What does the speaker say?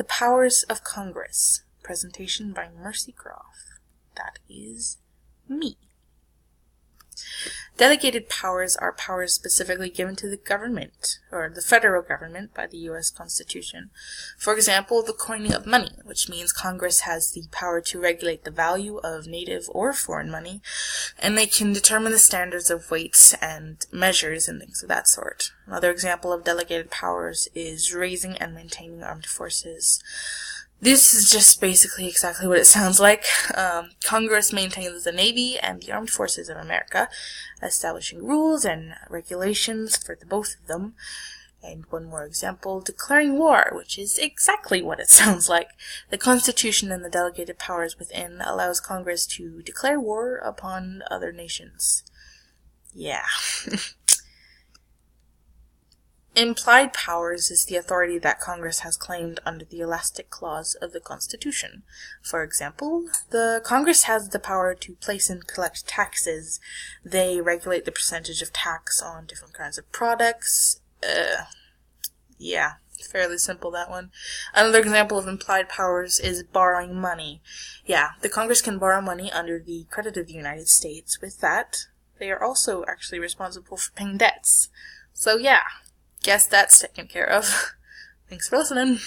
The Powers of Congress. Presentation by Mercy Groff. That is me. Delegated powers are powers specifically given to the government, or the federal government, by the U.S. Constitution. For example, the coining of money, which means Congress has the power to regulate the value of native or foreign money, and they can determine the standards of weights and measures and things of that sort. Another example of delegated powers is raising and maintaining armed forces. This is just basically exactly what it sounds like. Congress maintains the Navy and the Armed Forces of America, establishing rules and regulations for the both of them. And one more example, declaring war, which is exactly what it sounds like. The Constitution and the delegated powers within allows Congress to declare war upon other nations. Yeah. Implied powers is the authority that Congress has claimed under the elastic clause of the Constitution. For example, the Congress has the power to place and collect taxes. They regulate the percentage of tax on different kinds of products. Yeah, fairly simple, that one. Another example of implied powers is borrowing money. Yeah, the Congress can borrow money under the credit of the United States. With that, they are also actually responsible for paying debts. So yeah. Guess that's taken care of. Thanks for listening.